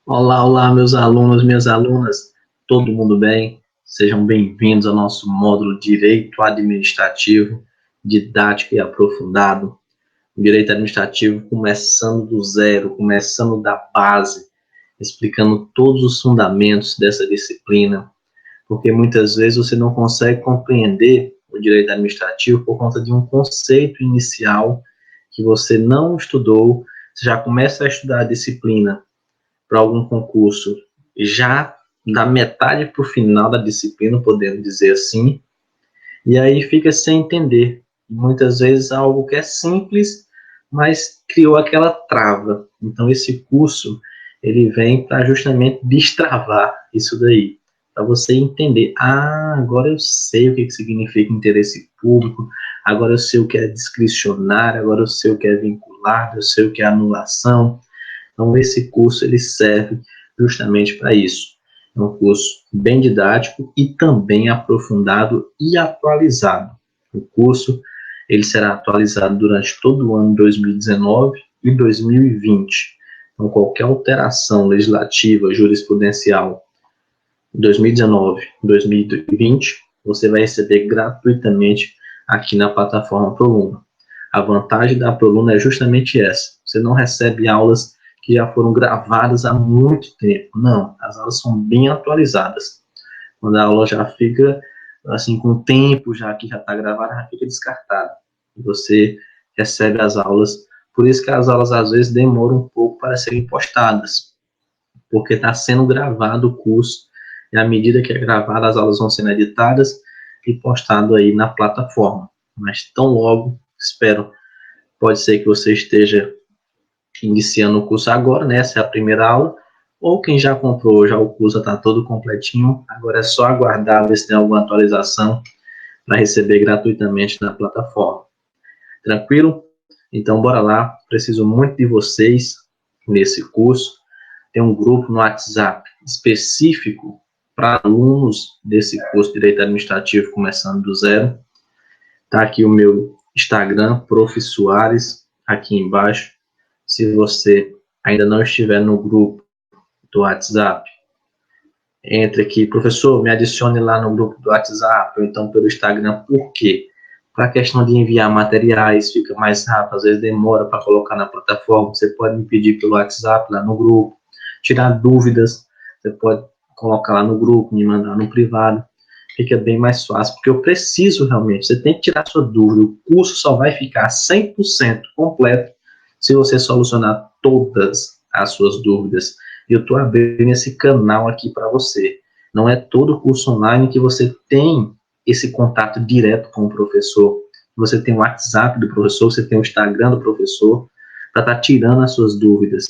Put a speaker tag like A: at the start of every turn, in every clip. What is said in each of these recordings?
A: Olá, olá, meus alunos, minhas alunas, todo mundo bem? Sejam bem-vindos ao nosso módulo Direito Administrativo, didático e aprofundado. O direito administrativo começando do zero, começando da base, explicando todos os fundamentos dessa disciplina, porque muitas vezes você não consegue compreender o direito administrativo por conta de um conceito inicial que você não estudou, você já começa a estudar a disciplina para algum concurso já da metade para o final da disciplina, podemos dizer assim, e aí fica sem entender. Muitas vezes algo que é simples, mas criou aquela trava. Então esse curso ele vem para justamente destravar isso daí, para você entender. Ah, agora eu sei o que significa interesse público, agora eu sei o que é discricionário, agora eu sei o que é vinculado, eu sei o que é anulação. Então, esse curso ele serve justamente para isso. É um curso bem didático e também aprofundado e atualizado. O curso ele será atualizado durante todo o ano 2019 e 2020. Então, qualquer alteração legislativa, jurisprudencial 2019, 2020, você vai receber gratuitamente aqui na plataforma ProLuna. A vantagem da ProLuna é justamente essa. Você não recebe aulas que já foram gravadas há muito tempo. Não, as aulas são bem atualizadas. Quando a aula já fica, assim, com o tempo já que já está gravada, já fica descartada. Você recebe as aulas. Por isso que as aulas, às vezes, demoram um pouco para serem postadas, porque está sendo gravado o curso, e à medida que é gravado, as aulas vão sendo editadas e postado aí na plataforma. Mas tão logo, espero, pode ser que você esteja iniciando o curso agora, né? Essa é a primeira aula, ou quem já comprou, já o curso está todo completinho, agora é só aguardar ver se tem alguma atualização para receber gratuitamente na plataforma. Tranquilo? Então, bora lá, preciso muito de vocês nesse curso. Tem um grupo no WhatsApp específico para alunos desse curso de Direito Administrativo começando do zero. Está aqui o meu Instagram, Prof. Soares, aqui embaixo. Se você ainda não estiver no grupo do WhatsApp, entre aqui, professor, me adicione lá no grupo do WhatsApp, ou então pelo Instagram. Por quê? Para a questão de enviar materiais, fica mais rápido, às vezes demora para colocar na plataforma, você pode me pedir pelo WhatsApp, lá no grupo, tirar dúvidas, você pode colocar lá no grupo, me mandar no privado, fica bem mais fácil, porque eu preciso realmente, você tem que tirar sua dúvida, o curso só vai ficar 100% completo se você solucionar todas as suas dúvidas. E eu estou abrindo esse canal aqui para você. Não é todo curso online que você tem esse contato direto com o professor. Você tem o WhatsApp do professor, você tem o Instagram do professor, para estar tirando as suas dúvidas.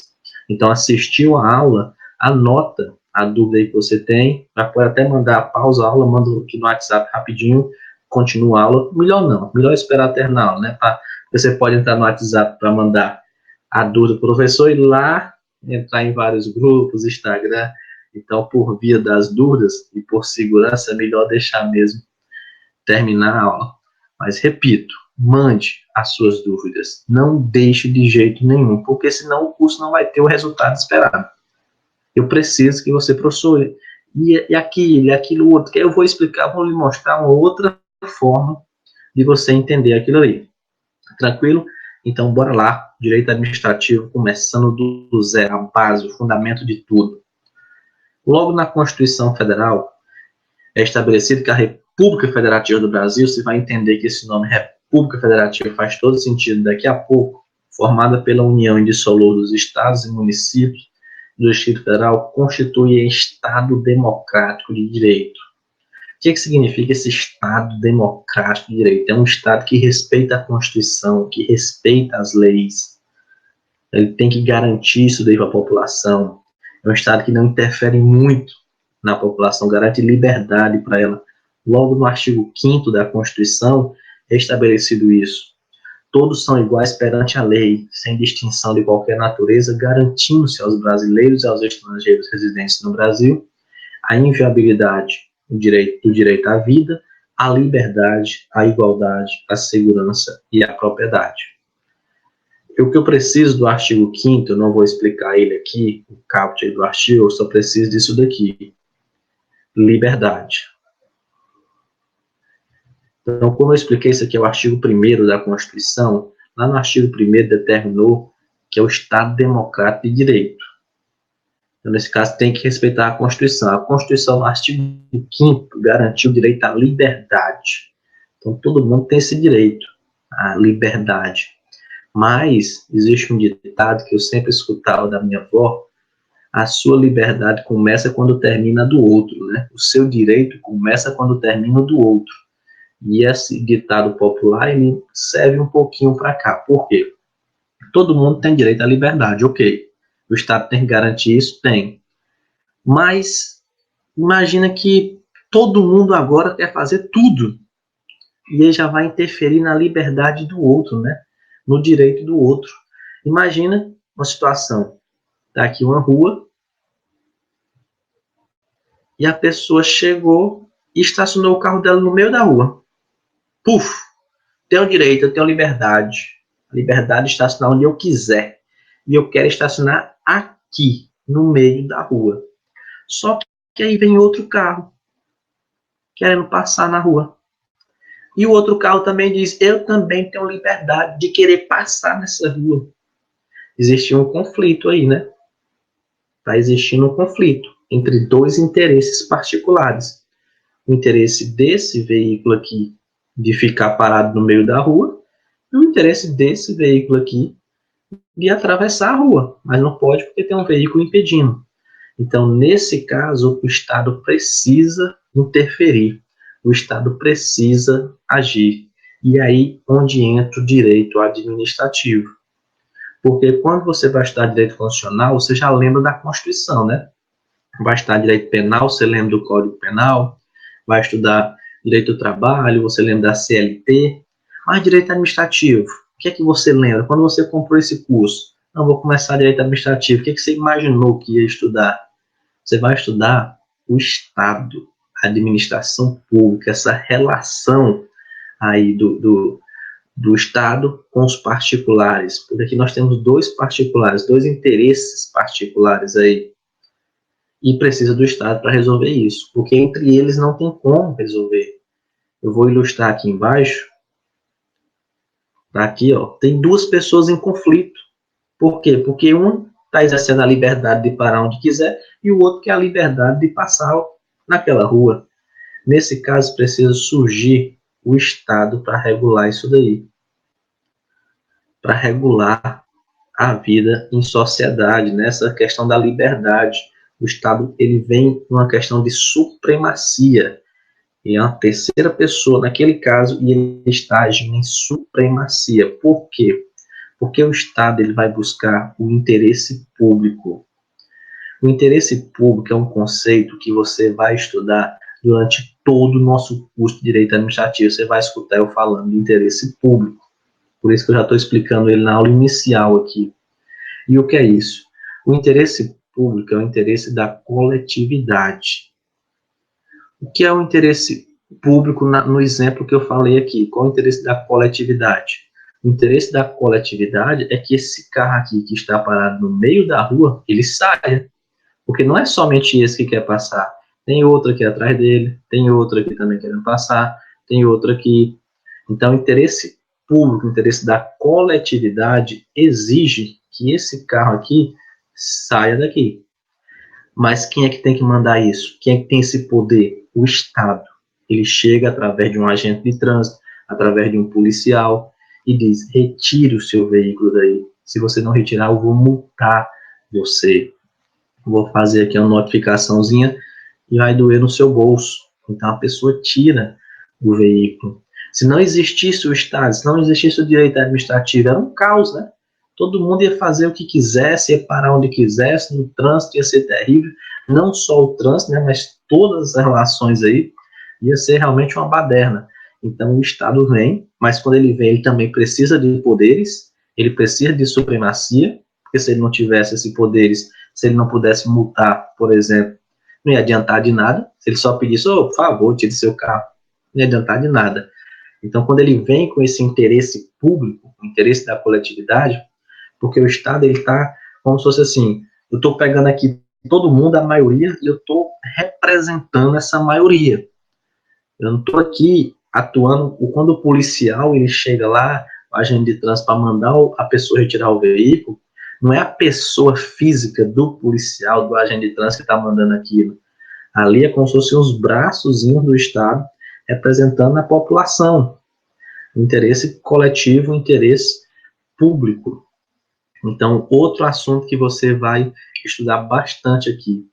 A: Então, assistiu a aula, anota a dúvida que você tem, pode até mandar pausa a aula, manda aqui no WhatsApp rapidinho, continua a aula. Melhor não, melhor esperar terminar a aula, né? Você pode entrar no WhatsApp para mandar a dúvida do professor e lá entrar em vários grupos, Instagram. Então, por via das dúvidas e por segurança, é melhor deixar mesmo terminar a aula. Mas, repito, mande as suas dúvidas. Não deixe de jeito nenhum, porque senão o curso não vai ter o resultado esperado. Eu preciso que você, professor, e aquilo, e aquilo outro, que eu vou explicar, vou lhe mostrar uma outra forma de você entender aquilo ali. Tranquilo? Então, bora lá. Direito administrativo, começando do zero, a base, o fundamento de tudo. Logo na Constituição Federal, é estabelecido que a República Federativa do Brasil, você vai entender que esse nome República Federativa faz todo sentido daqui a pouco, formada pela união indissolúvel dos estados e municípios do Distrito Federal, constitui Estado democrático de direito. O que significa esse Estado democrático de direito? É um Estado que respeita a Constituição, que respeita as leis. Ele tem que garantir isso daí para a população. É um Estado que não interfere muito na população, garante liberdade para ela. Logo no artigo 5º da Constituição é estabelecido isso. Todos são iguais perante a lei, sem distinção de qualquer natureza, garantindo-se aos brasileiros e aos estrangeiros residentes no Brasil a inviolabilidade do direito à vida, à liberdade, à igualdade, à segurança e à propriedade. O que eu preciso do artigo 5º, eu não vou explicar ele aqui, o caput do artigo, eu só preciso disso daqui. Liberdade. Então, como eu expliquei, isso aqui é o artigo 1º da Constituição, lá no artigo 1º determinou que é o Estado Democrático de Direito. Então, nesse caso, tem que respeitar a Constituição. A Constituição, no artigo 5º, garantiu o direito à liberdade. Então, todo mundo tem esse direito à liberdade. Mas, existe um ditado que eu sempre escutava da minha avó: a sua liberdade começa quando termina do outro, né? O seu direito começa quando termina do outro. E esse ditado popular, ele serve um pouquinho para cá. Por quê? Todo mundo tem direito à liberdade, ok. O Estado tem que garantir isso? Tem. Mas imagina que todo mundo agora quer fazer tudo. E ele já vai interferir na liberdade do outro, né? No direito do outro. Imagina uma situação. Está aqui uma rua e a pessoa chegou e estacionou o carro dela no meio da rua. Puf! Tenho direito, eu tenho liberdade. A liberdade de estacionar onde eu quiser. E eu quero estacionar aqui, no meio da rua. Só que aí vem outro carro querendo passar na rua. E o outro carro também diz: eu também tenho liberdade de querer passar nessa rua. Existe um conflito aí, né? Está existindo um conflito entre dois interesses particulares. O interesse desse veículo aqui de ficar parado no meio da rua e o interesse desse veículo aqui de atravessar a rua, mas não pode porque tem um veículo impedindo. Então, nesse caso, o Estado precisa interferir, o Estado precisa agir. E aí onde entra o direito administrativo. Porque quando você vai estudar direito constitucional, você já lembra da Constituição, né? Vai estudar direito penal, você lembra do Código Penal, vai estudar direito do trabalho, você lembra da CLT, mas direito administrativo, o que é que você lembra? Quando você comprou esse curso, não, vou começar direito administrativo, o que é que você imaginou que ia estudar? Você vai estudar o Estado, a administração pública, essa relação aí do Estado com os particulares, porque aqui nós temos dois particulares, dois interesses particulares aí, e precisa do Estado para resolver isso, porque entre eles não tem como resolver. Eu vou ilustrar aqui embaixo. Tá aqui, ó, tem duas pessoas em conflito. Por quê? Porque um está exercendo a liberdade de parar onde quiser e o outro quer a liberdade de passar naquela rua. Nesse caso, precisa surgir o Estado para regular isso daí. Para regular a vida em sociedade, nessa questão da liberdade. O Estado ele vem com uma questão de supremacia. E é uma terceira pessoa, naquele caso, e ele está agindo em supremacia. Por quê? Porque o Estado ele vai buscar o interesse público. O interesse público é um conceito que você vai estudar durante todo o nosso curso de Direito Administrativo. Você vai escutar eu falando de interesse público. Por isso que eu já estou explicando ele na aula inicial aqui. E o que é isso? O interesse público é o interesse da coletividade. O que é o interesse público no exemplo que eu falei aqui? Qual é o interesse da coletividade? O interesse da coletividade é que esse carro aqui que está parado no meio da rua, ele saia. Porque não é somente esse que quer passar. Tem outro aqui atrás dele, tem outro aqui também querendo passar, tem outro aqui. Então, o interesse público, o interesse da coletividade exige que esse carro aqui saia daqui. Mas quem é que tem que mandar isso? Quem é que tem esse poder? O Estado. Ele chega através de um agente de trânsito, através de um policial, e diz: retire o seu veículo daí. Se você não retirar, eu vou multar você. Vou fazer aqui uma notificaçãozinha e vai doer no seu bolso. Então a pessoa tira o veículo. Se não existisse o Estado, se não existisse o direito administrativo, era um caos, né? Todo mundo ia fazer o que quisesse, ia parar onde quisesse, no trânsito ia ser terrível. Não só o trânsito, né, mas todas as relações aí, ia ser realmente uma baderna. Então o Estado vem, mas quando ele vem, ele também precisa de poderes, ele precisa de supremacia, porque se ele não tivesse esses poderes, se ele não pudesse multar, por exemplo, não ia adiantar de nada. Se ele só pedisse: oh, por favor, tire seu carro, não ia adiantar de nada. Então, quando ele vem com esse interesse público, o interesse da coletividade, Porque o Estado, ele está como se fosse assim, eu estou pegando aqui todo mundo, a maioria, e eu estou representando essa maioria. Eu não estou aqui atuando, quando o policial ele chega lá, o agente de trânsito, para mandar a pessoa retirar o veículo, não é a pessoa física do policial, do agente de trânsito que está mandando aquilo. Ali é como se fossem os braçozinhos do Estado representando a população. O interesse coletivo, o interesse público. Então, outro assunto que você vai estudar bastante aqui.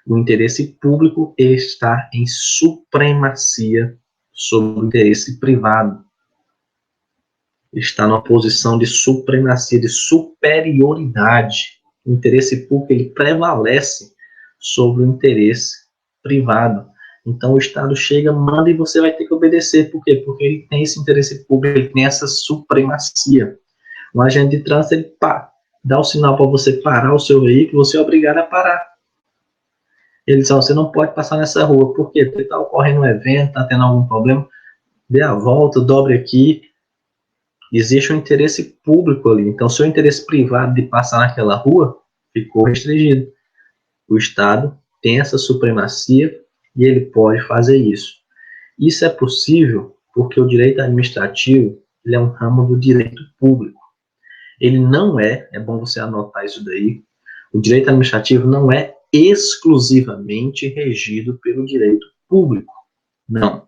A: O interesse público está em supremacia sobre o interesse privado. Está numa posição de supremacia, de superioridade. O interesse público ele prevalece sobre o interesse privado. Então o Estado chega, manda e você vai ter que obedecer. Por quê? Porque ele tem esse interesse público, ele tem essa supremacia. Um agente de trânsito, ele dá o sinal para você parar o seu veículo, você é obrigado a parar. Ele diz, você não pode passar nessa rua. Por quê? Porque está ocorrendo um evento, está tendo algum problema, dê a volta, dobre aqui. Existe um interesse público ali. Então, se o interesse privado de passar naquela rua ficou restringido. O Estado tem essa supremacia e ele pode fazer isso. Isso é possível porque o direito administrativo ele é um ramo do direito público. Ele não é bom você anotar isso daí, o direito administrativo não é exclusivamente regido pelo direito público. Não.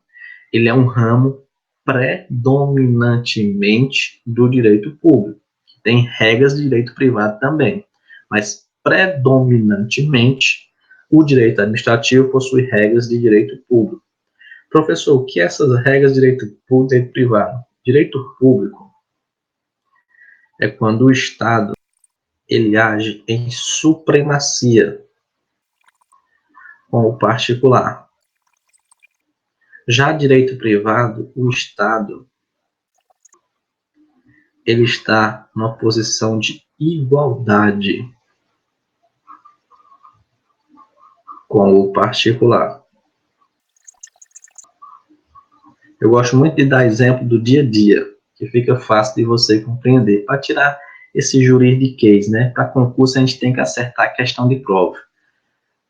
A: Ele é um ramo predominantemente do direito público. Tem regras de direito privado também, mas predominantemente o direito administrativo possui regras de direito público. Professor, o que é essas regras de direito público e direito privado? Direito público é quando o Estado ele age em supremacia com o particular. Já direito privado, o Estado ele está numa posição de igualdade com o particular. Eu gosto muito de dar exemplo do dia a dia, que fica fácil de você compreender, para tirar esse juridiquês, né? Para concurso a gente tem que acertar a questão de prova.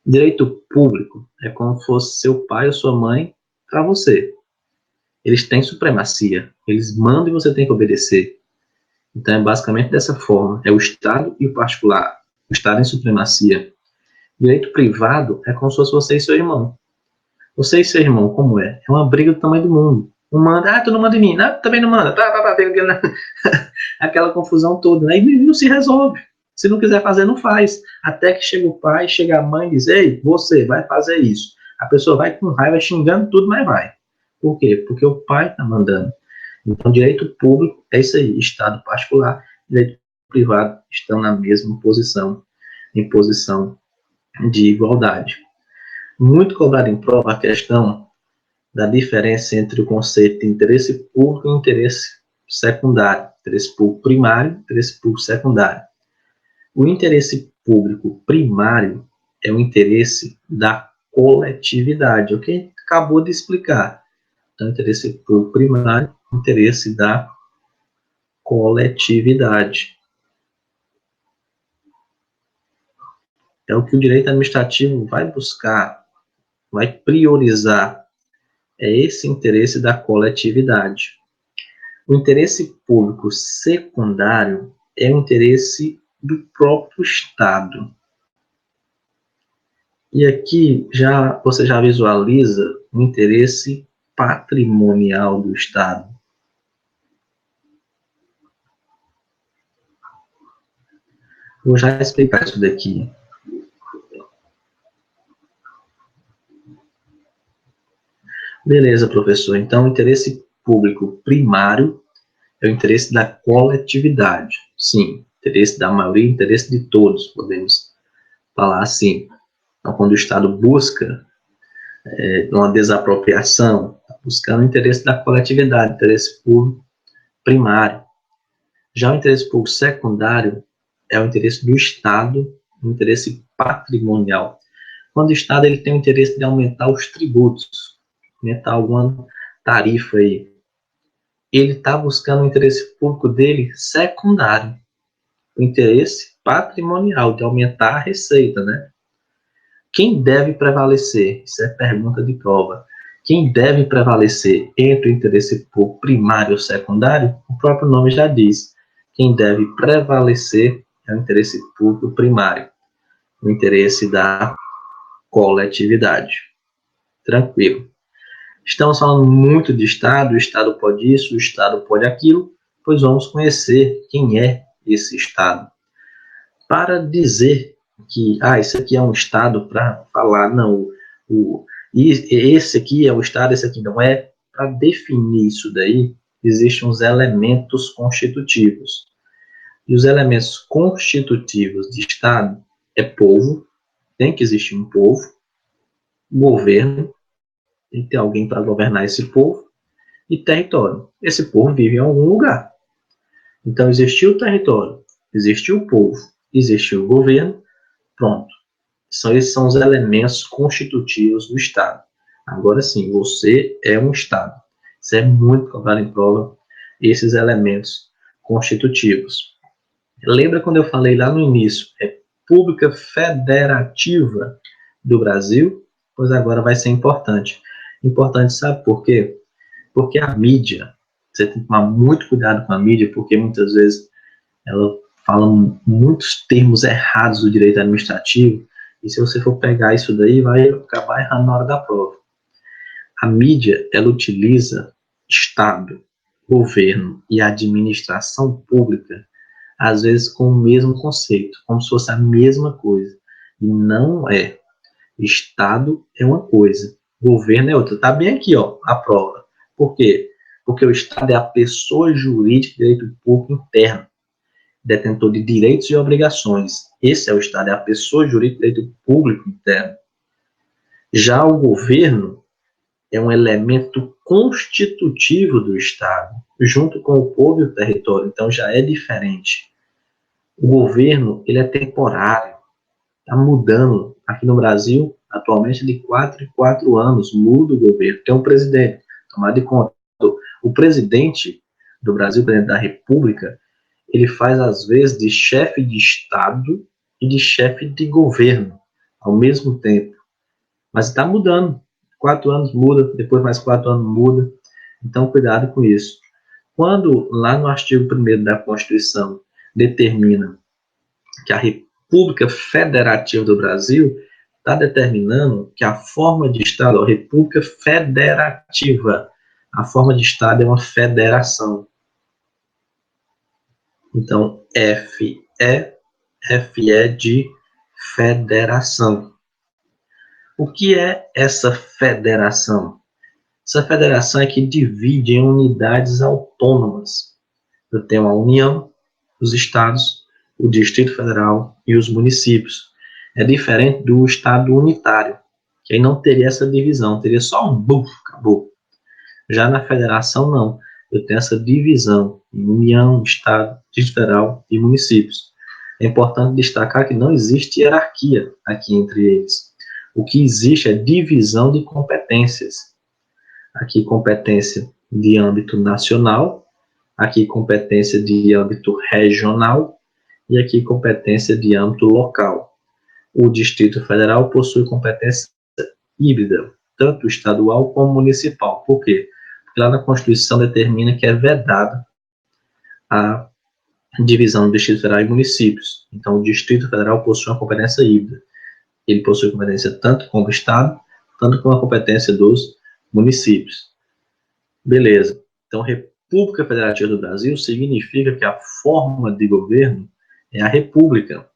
A: Direito público é como se fosse seu pai ou sua mãe para você. Eles têm supremacia, eles mandam e você tem que obedecer. Então é basicamente dessa forma, é o Estado e o particular, o Estado em supremacia. Direito privado é como se fosse você e seu irmão. Você e seu irmão, como é? É uma briga do tamanho do mundo. Um manda, tu não manda em mim, não, também não manda, aquela confusão toda, né? E não se resolve. Se não quiser fazer, não faz. Até que chega o pai, chega a mãe e diz, ei, você vai fazer isso. A pessoa vai com raiva, xingando tudo, mas vai. Por quê? Porque o pai está mandando. Então, direito público é isso aí, Estado particular, direito privado estão na mesma posição, em posição de igualdade. Muito cobrado em prova a questão da diferença entre o conceito de interesse público e interesse secundário, interesse público primário e interesse público secundário. O interesse público primário é o interesse da coletividade, o que acabou de explicar. Então, interesse público primário, interesse da coletividade. É o que o direito administrativo vai buscar, vai priorizar, é esse interesse da coletividade. O interesse público secundário é o interesse do próprio Estado. E aqui você já visualiza o interesse patrimonial do Estado. Vou já explicar isso daqui. Beleza, professor. Então, o interesse público primário é o interesse da coletividade. Sim, interesse da maioria, interesse de todos, podemos falar assim. Então, quando o Estado busca uma desapropriação, está buscando o interesse da coletividade, interesse público primário. Já o interesse público secundário é o interesse do Estado, o interesse patrimonial. Quando o Estado ele tem o interesse de aumentar os tributos, aumentar alguma tarifa aí, ele está buscando o interesse público dele secundário. o interesse patrimonial, de aumentar a receita, né? Quem deve prevalecer? Isso é pergunta de prova. Quem deve prevalecer entre o interesse público primário ou secundário? O próprio nome já diz. Quem deve prevalecer é o interesse público primário, o interesse da coletividade. Tranquilo. Estamos falando muito de Estado, o Estado pode isso, o Estado pode aquilo, pois vamos conhecer quem é esse Estado. Para dizer que, isso aqui é um Estado, para falar, não, esse aqui é o Estado, esse aqui não é, para definir isso daí, existem uns elementos constitutivos. E os elementos constitutivos de Estado é povo, tem que existir um povo, governo, tem que ter alguém para governar esse povo, e território. Esse povo vive em algum lugar. Então, existiu o território, existiu o povo, existiu o governo, pronto. Esses são os elementos constitutivos do Estado. Agora sim, você é um Estado. Isso é muito cobrado em prova, esses elementos constitutivos. Lembra quando eu falei lá no início, República Federativa do Brasil? Pois agora vai ser importante. Importante, sabe por quê? Porque a mídia, você tem que tomar muito cuidado com a mídia, porque muitas vezes ela fala muitos termos errados do direito administrativo, e se você for pegar isso daí, vai acabar errando na hora da prova. A mídia, ela utiliza Estado, governo e administração pública, às vezes com o mesmo conceito, como se fosse a mesma coisa. E não é. Estado é uma coisa, governo é outra. Está bem aqui, ó, a prova. Por quê? Porque o Estado é a pessoa jurídica de direito público interno, detentor de direitos e obrigações. Esse é o Estado, é a pessoa jurídica de direito público interno. Já o governo é um elemento constitutivo do Estado, junto com o povo e o território, então já é diferente. O governo, ele é temporário, está mudando. Aqui no Brasil, atualmente, de 4 em 4 anos, muda o governo. Tem um presidente, tomar de conta. O presidente do Brasil, o presidente da República, ele faz, às vezes, de chefe de Estado e de chefe de governo, ao mesmo tempo. Mas está mudando. 4 anos muda, depois mais 4 anos muda. Então, cuidado com isso. Quando, lá no artigo 1º da Constituição, determina que a República Federativa do Brasil está determinando que a forma de Estado, a República Federativa, a forma de Estado é uma federação. Então, FE de federação. O que é essa federação? Essa federação é que divide em unidades autônomas. Eu tenho a União, os estados, o Distrito Federal e os municípios. É diferente do Estado unitário, que aí não teria essa divisão, teria só um buf, acabou. Já na federação, não. Eu tenho essa divisão em União, Estado, Distrito Federal e municípios. É importante destacar que não existe hierarquia aqui entre eles. O que existe é divisão de competências. Aqui, competência de âmbito nacional, aqui, competência de âmbito regional, e aqui competência de âmbito local. O Distrito Federal possui competência híbrida, tanto estadual como municipal. Por quê? Porque lá na Constituição determina que é vedada a divisão do Distrito Federal e municípios. Então, o Distrito Federal possui uma competência híbrida. Ele possui competência tanto como Estado, tanto como a competência dos municípios. Beleza. Então, República Federativa do Brasil significa que a forma de governo é a república.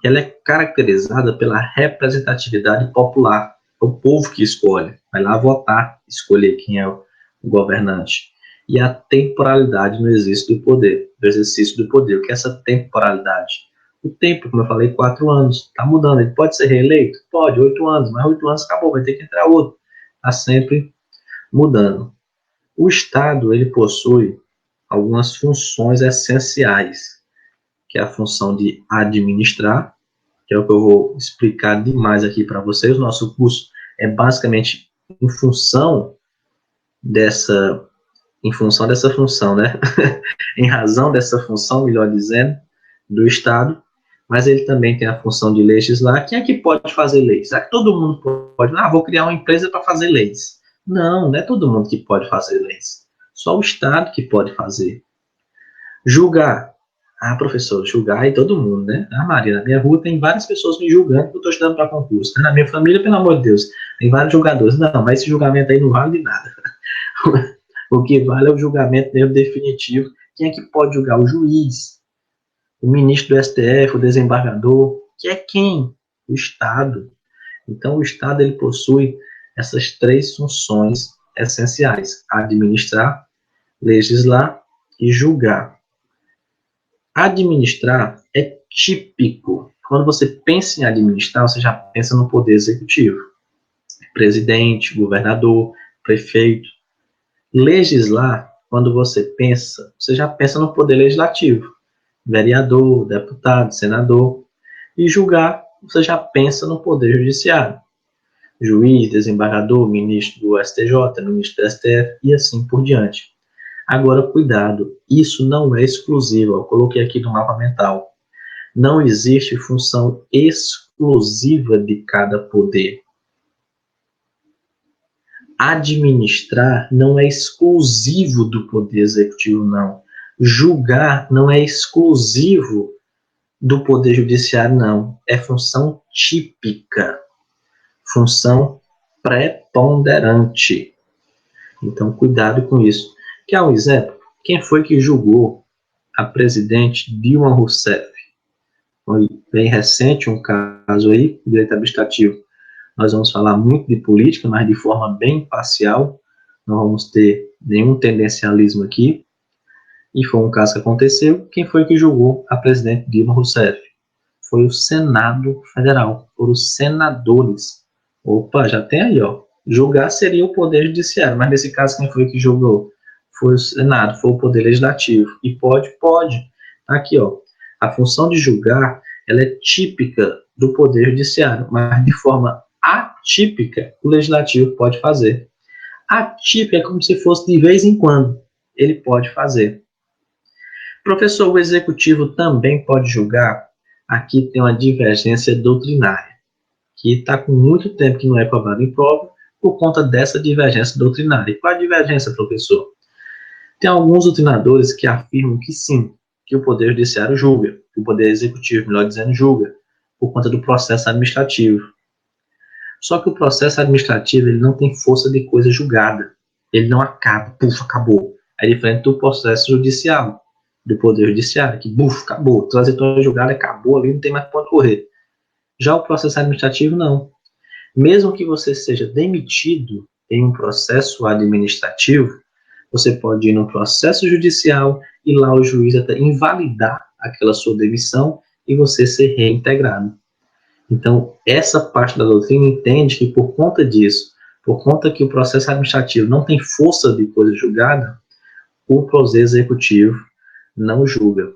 A: Ela é caracterizada pela representatividade popular. É o povo que escolhe, vai lá votar, escolher quem é o governante. E a temporalidade no exercício do poder. O que é essa temporalidade? O tempo, como eu falei, 4 anos. Está mudando. Ele pode ser reeleito? Pode, 8 anos. Mas 8 anos acabou, vai ter que entrar outro. Está sempre mudando. O Estado, ele possui algumas funções essenciais, que é a função de administrar, que é o que eu vou explicar demais aqui para vocês. O nosso curso é basicamente em função dessa em função dessa função, né? Em razão dessa função, melhor dizendo, do Estado, mas ele também tem a função de legislar. Quem é que pode fazer leis? Será que todo mundo pode? Ah, vou criar uma empresa para fazer leis. Não é todo mundo que pode fazer leis. Só o Estado que pode fazer. Julgar. Ah, professor, julgar e todo mundo, né? Ah, Maria, na minha rua tem várias pessoas me julgando que eu estou estudando para concurso. Na minha família, pelo amor de Deus, tem vários julgadores. Não, mas esse julgamento aí não vale de nada. O que vale é o julgamento mesmo definitivo. Quem é que pode julgar? O juiz, o ministro do STF, o desembargador, que é quem? O Estado. Então, o Estado ele possui essas três funções essenciais: administrar, legislar e julgar. Administrar é típico. Quando você pensa em administrar, você já pensa no poder executivo. Presidente, governador, prefeito. Legislar, quando você pensa, você já pensa no poder legislativo. Vereador, deputado, senador. E julgar, você já pensa no poder judiciário. Juiz, desembargador, ministro do STJ, ministro do STF e assim por diante. Agora, cuidado, isso não é exclusivo, eu coloquei aqui no mapa mental. Não existe função exclusiva de cada poder. Administrar não é exclusivo do poder executivo, não. Julgar não é exclusivo do poder judiciário, não. É função típica, função preponderante. Então, cuidado com isso. Quer um exemplo? Quem foi que julgou a presidente Dilma Rousseff? Foi bem recente um caso aí, direito administrativo. Nós vamos falar muito de política, mas de forma bem imparcial. Não vamos ter nenhum tendencialismo aqui. E foi um caso que aconteceu. Quem foi que julgou a presidente Dilma Rousseff? Foi o Senado Federal. Foram os senadores. Opa, já tem aí, ó. Julgar seria o Poder Judiciário, mas nesse caso quem foi que julgou? Foi o Senado, foi o Poder Legislativo. E pode? Pode. Aqui, ó. A função de julgar, ela é típica do Poder Judiciário, mas de forma atípica, o Legislativo pode fazer. Atípica é como se fosse de vez em quando. Ele pode fazer. Professor, o Executivo também pode julgar? Aqui tem uma divergência doutrinária, que está com muito tempo que não é cobrado em prova, por conta dessa divergência doutrinária. E qual a divergência, professor? Tem alguns doutrinadores que afirmam que sim, que o Poder Judiciário julga, que o Poder Executivo, melhor dizendo, julga, por conta do processo administrativo. Só que o processo administrativo ele não tem força de coisa julgada. Ele não acaba, acabou. É diferente do processo judicial, do Poder Judiciário, que, acabou. Transitório julgado, acabou ali, não tem mais para onde correr. Já o processo administrativo, não. Mesmo que você seja demitido em um processo administrativo, você pode ir no processo judicial e lá o juiz até invalidar aquela sua demissão e você ser reintegrado. Então, essa parte da doutrina entende que por conta disso, por conta que o processo administrativo não tem força de coisa julgada, o poder executivo não julga.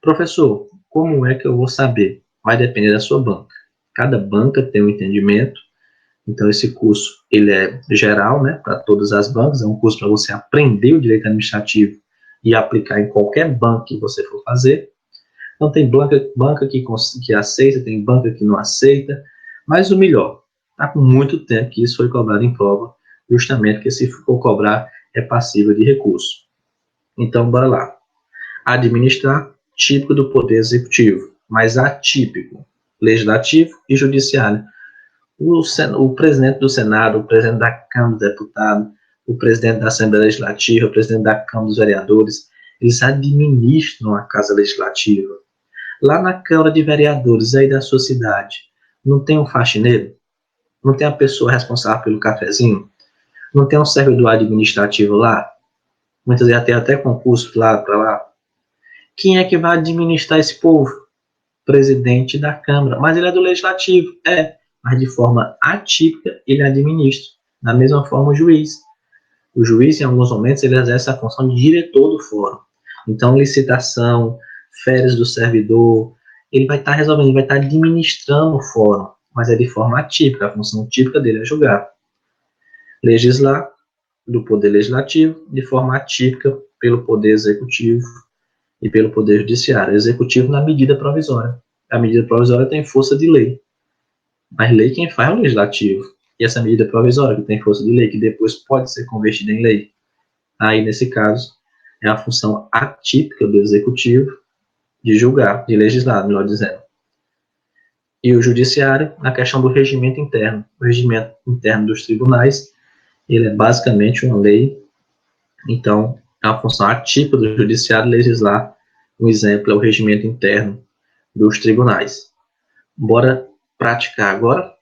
A: Professor, como é que eu vou saber? Vai depender da sua banca. Cada banca tem um entendimento. Então, esse curso ele é geral, né, para todas as bancas. É um curso para você aprender o direito administrativo e aplicar em qualquer banca que você for fazer. Então, tem banca que aceita, tem banca que não aceita. Mas o melhor, está com muito tempo que isso foi cobrado em prova, justamente porque se for cobrar é passível de recurso. Então, bora lá. Administrar, típico do Poder Executivo, mas atípico, Legislativo e Judiciário. O presidente do Senado, o presidente da Câmara dos Deputados, o presidente da Assembleia Legislativa, o presidente da Câmara dos Vereadores, eles administram a Casa Legislativa. Lá na Câmara de Vereadores, aí da sua cidade, não tem um faxineiro? Não tem a pessoa responsável pelo cafezinho? Não tem um servidor administrativo lá? Muitas vezes tem até concurso lá para lá. Quem é que vai administrar esse povo? Presidente da Câmara. Mas ele é do Legislativo. Mas de forma atípica ele administra. Da mesma forma o juiz. O juiz, em alguns momentos, ele exerce a função de diretor do fórum. Então, licitação, férias do servidor, ele vai estar resolvendo, ele vai estar administrando o fórum, mas é de forma atípica, a função típica dele é julgar. Legislar, do Poder Legislativo de forma atípica pelo Poder Executivo e pelo Poder Judiciário. Executivo na medida provisória. A medida provisória tem força de lei, mas lei quem faz é o Legislativo. E essa medida provisória que tem força de lei, que depois pode ser convertida em lei, aí nesse caso é a função atípica do Executivo de julgar, de legislar, melhor dizendo. E o Judiciário, na questão do regimento interno. O regimento interno dos tribunais, ele é basicamente uma lei, então é a função atípica do Judiciário legislar. Um exemplo é o regimento interno dos tribunais. Bora praticar agora,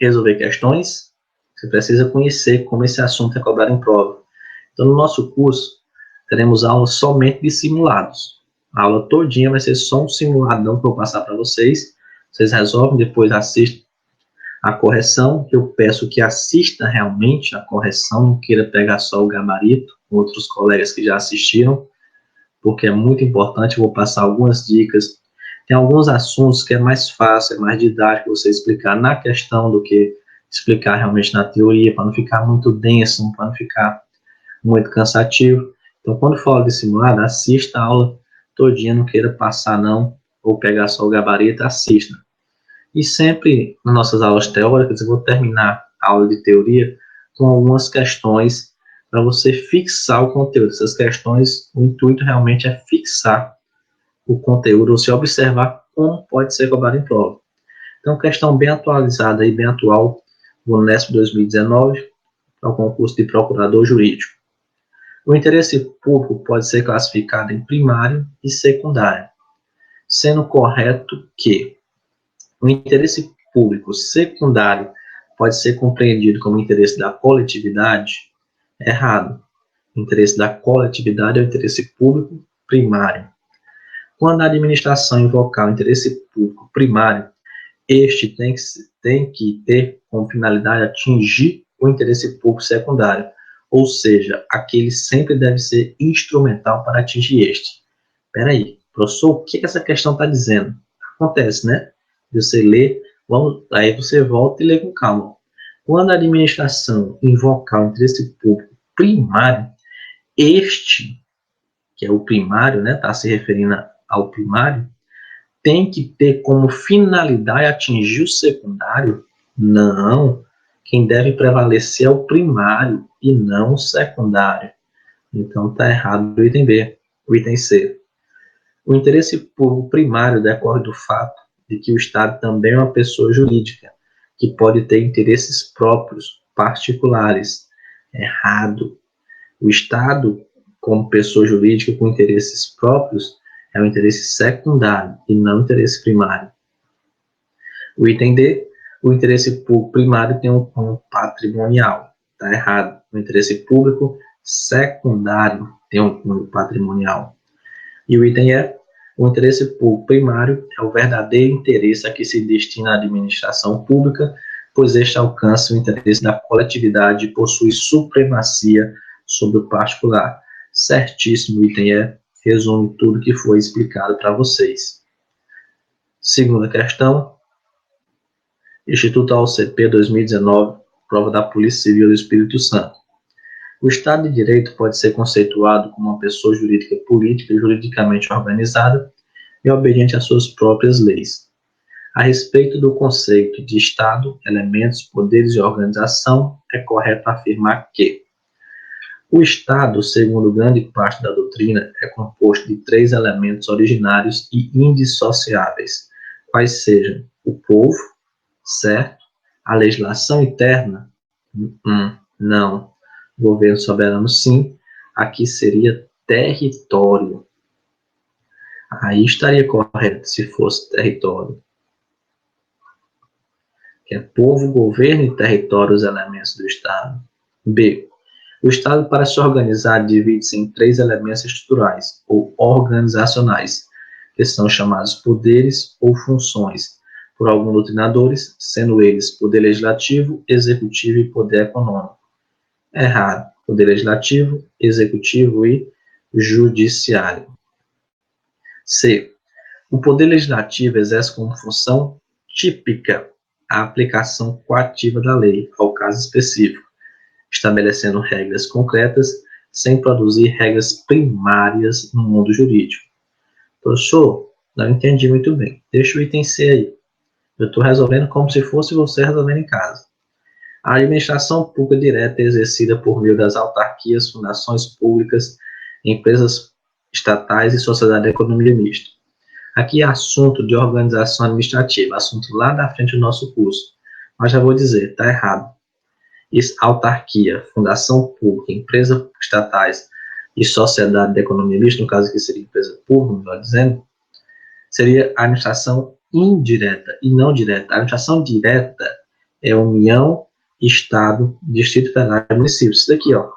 A: resolver questões. Você precisa conhecer como esse assunto é cobrado em prova. Então, no nosso curso, teremos aulas somente de simulados. A aula todinha vai ser só um simuladão que eu vou passar para vocês. Vocês resolvem, depois assistem a correção. Eu peço que assista realmente a correção, não queira pegar só o gabarito, com outros colegas que já assistiram, porque é muito importante. Eu vou passar algumas dicas. Tem alguns assuntos que é mais fácil, é mais didático você explicar na questão do que explicar realmente na teoria, para não ficar muito denso, para não ficar muito cansativo. Então, quando for de simulado, assista a aula todinha, não queira passar não, ou pegar só o gabarito, assista. E sempre, nas nossas aulas teóricas, eu vou terminar a aula de teoria com algumas questões para você fixar o conteúdo. Essas questões, o intuito realmente é fixar o conteúdo, ou se observar como pode ser cobrado em prova. Então, questão bem atualizada e bem atual, do Unesp 2019, é o concurso de procurador jurídico. O interesse público pode ser classificado em primário e secundário, sendo correto que o interesse público secundário pode ser compreendido como interesse da coletividade. Errado. O interesse da coletividade é o interesse público primário. Quando a administração invocar o interesse público primário, este tem que ter como finalidade atingir o interesse público secundário, ou seja, aquele sempre deve ser instrumental para atingir este. Espera aí, professor, o que essa questão está dizendo? Acontece, né? Você lê, aí você volta e lê com calma. Quando a administração invocar o interesse público primário, este, que é o primário, né, está se referindo ao primário, tem que ter como finalidade atingir o secundário? Não. Quem deve prevalecer é o primário e não o secundário. Então está errado o item B. O item C. O interesse público primário decorre do fato de que o Estado também é uma pessoa jurídica, que pode ter interesses próprios, particulares. Errado. O Estado, como pessoa jurídica com interesses próprios, é um interesse secundário e não um interesse primário. O item D, o interesse público primário tem um cunho patrimonial. Está errado. O interesse público secundário tem um cunho patrimonial. E o item E, o interesse público primário é o verdadeiro interesse a que se destina a administração pública, pois este alcança o interesse da coletividade e possui supremacia sobre o particular. Certíssimo, o item E resume tudo que foi explicado para vocês. Segunda questão, Instituto AOCP 2019, prova da Polícia Civil do Espírito Santo. O Estado de Direito pode ser conceituado como uma pessoa jurídica política juridicamente organizada e obediente às suas próprias leis. A respeito do conceito de Estado, elementos, poderes e organização, é correto afirmar que o Estado, segundo grande parte da doutrina, é composto de 3 elementos originários e indissociáveis, quais sejam o povo, certo? A legislação interna? Não. Governo soberano, sim. Aqui seria território. Aí estaria correto se fosse território. Que é povo, governo e território os elementos do Estado. B. O Estado, para se organizar, divide-se em 3 elementos estruturais, ou organizacionais, que são chamados poderes ou funções, por alguns doutrinadores, sendo eles poder legislativo, executivo e poder econômico. Errado. Poder legislativo, executivo e judiciário. C. O poder legislativo exerce como função típica a aplicação coativa da lei ao caso específico. estabelecendo regras concretas sem produzir regras primárias no mundo jurídico. Professor, não entendi muito bem. Deixa o item C aí. Eu estou resolvendo como se fosse você resolvendo em casa. A administração pública direta é exercida por meio das autarquias, fundações públicas, empresas estatais e sociedade de economia mista. Aqui é assunto de organização administrativa, assunto lá na frente do nosso curso. Mas já vou dizer, está errado. Isso, autarquia, fundação pública, empresas estatais e sociedade de economia mista, no caso aqui seria empresa pública, melhor dizendo, seria a administração indireta e não direta. A administração direta é União, Estado, Distrito Federal e município. Isso daqui, ó.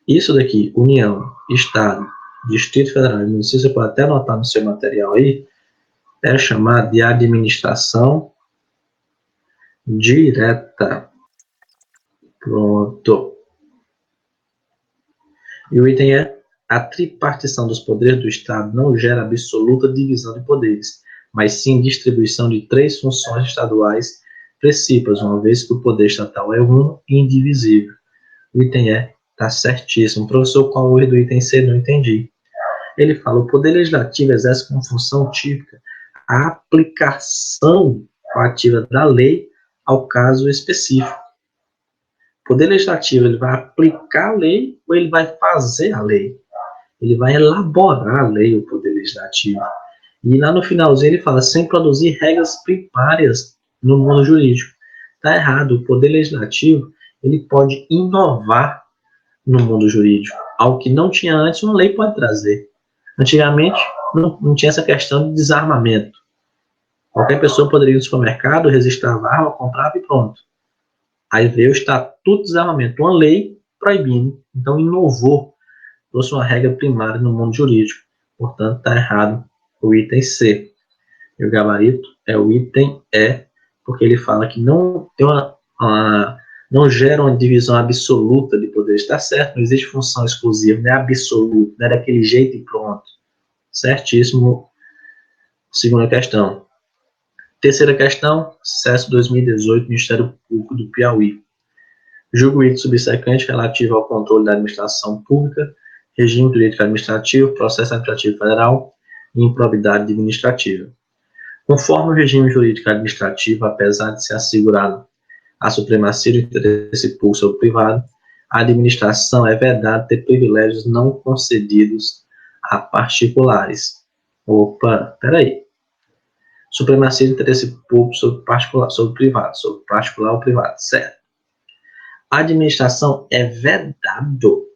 A: Isso daqui, União, Estado, Distrito Federal e município, você pode até anotar no seu material aí, é chamado de administração direta. Pronto. E o item é: a tripartição dos poderes do Estado não gera absoluta divisão de poderes, mas sim distribuição de 3 funções estaduais principais, uma vez que o poder estatal é uno e indivisível. O item é: tá certíssimo. Professor, qual o erro do item C? Não entendi. Ele fala: o poder legislativo exerce como função típica a aplicação ativa da lei ao caso específico. O poder legislativo, ele vai aplicar a lei ou ele vai fazer a lei? Ele vai elaborar a lei, o poder legislativo. E lá no finalzinho ele fala, sem produzir regras primárias no mundo jurídico. Está errado. O poder legislativo, ele pode inovar no mundo jurídico. Algo que não tinha antes, uma lei pode trazer. Antigamente, não tinha essa questão de desarmamento. Qualquer pessoa poderia ir no supermercado, registrava a arma, comprava e pronto. Aí veio o Estatuto de Desarmamento, uma lei proibindo. Então, inovou, trouxe uma regra primária no mundo jurídico. Portanto, está errado o item C. E o gabarito é o item E, porque ele fala que não tem não gera uma divisão absoluta de poderes. Está certo, não existe função exclusiva, não é absoluta, não é daquele jeito e pronto. Certíssimo. Segunda questão. Terceira questão, CES 2018, Ministério Público do Piauí. Julgo item subsequente relativo ao controle da administração pública, regime jurídico administrativo, processo administrativo federal e improbidade administrativa. Conforme o regime jurídico administrativo, apesar de ser assegurado a supremacia do interesse público sobre o privado, a administração é vedada ter privilégios não concedidos a particulares. Opa, peraí. Supremacia do interesse público sobre particular, sobre privado, sobre particular ou privado, certo? A administração é vedado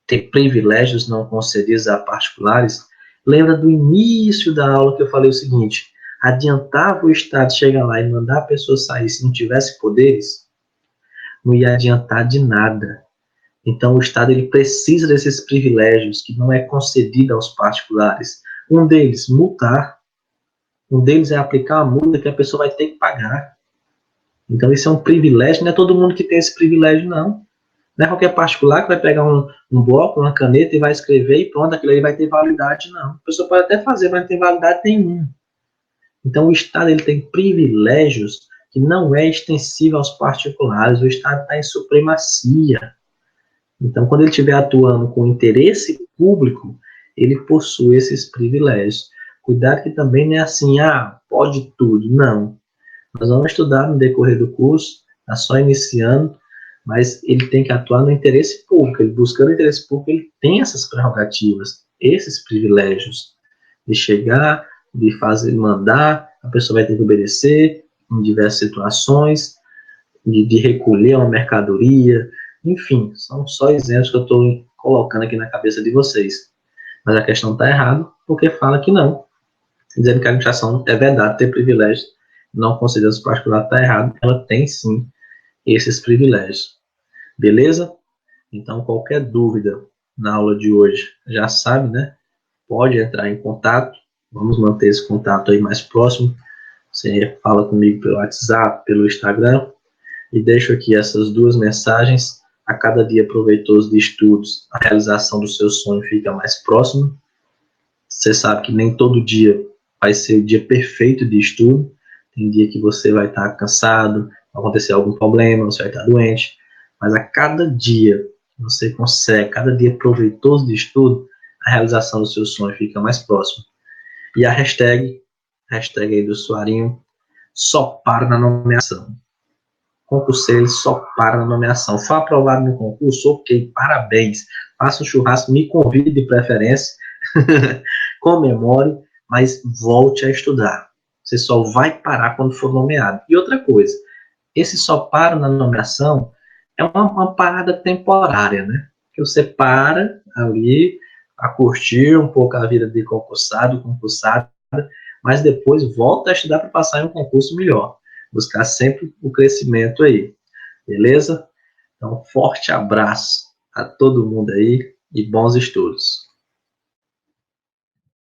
A: ter privilégios não concedidos a particulares. Lembra do início da aula que eu falei o seguinte: adiantava o Estado chegar lá e mandar a pessoa sair se não tivesse poderes? Não ia adiantar de nada. Então o Estado ele precisa desses privilégios que não é concedido aos particulares. Um deles, multar. Um deles é aplicar a multa que a pessoa vai ter que pagar. Então isso é um privilégio, não é todo mundo que tem esse privilégio, não. Não é qualquer particular que vai pegar um bloco, uma caneta e vai escrever e pronto, aquilo aí vai ter validade, não. A pessoa pode até fazer, mas não tem validade nenhuma. Então o Estado ele tem privilégios que não é extensível aos particulares, o Estado está em supremacia. Então quando ele estiver atuando com interesse público, ele possui esses privilégios. Cuidado que também não é assim, pode tudo. Não. Nós vamos estudar no decorrer do curso, está só iniciando, mas ele tem que atuar no interesse público. Ele buscando o interesse público, ele tem essas prerrogativas, esses privilégios de chegar, de fazer, mandar, a pessoa vai ter que obedecer em diversas situações, de recolher uma mercadoria, enfim, são só exemplos que eu estou colocando aqui na cabeça de vocês. Mas a questão está errada, porque fala que não. Dizendo que a administração é vedada ter privilégios, não considerando os particulares, está errado, ela tem sim esses privilégios. Beleza? Então, qualquer dúvida na aula de hoje, já sabe, né? Pode entrar em contato, vamos manter esse contato aí mais próximo. Você fala comigo pelo WhatsApp, pelo Instagram, e deixo aqui essas 2 mensagens. A cada dia proveitoso de estudos, a realização do seu sonho fica mais próximo. Você sabe que nem todo dia vai ser o dia perfeito de estudo. Tem dia que você vai estar cansado, acontecer algum problema, você vai estar doente, mas a cada dia que você consegue, cada dia proveitoso de estudo, a realização do seu sonho fica mais próxima. E a hashtag aí do usuarinho, só para na nomeação. Concurseiro só para na nomeação. Foi aprovado no concurso? Ok, parabéns. Faça um churrasco, me convide de preferência, comemore, mas volte a estudar. Você só vai parar quando for nomeado. E outra coisa, esse só para na nomeação é uma parada temporária, né? Que você para ali a curtir um pouco a vida de concursado, concursada, mas depois volta a estudar para passar em um concurso melhor. Buscar sempre o crescimento aí, beleza? Então, forte abraço a todo mundo aí e bons estudos.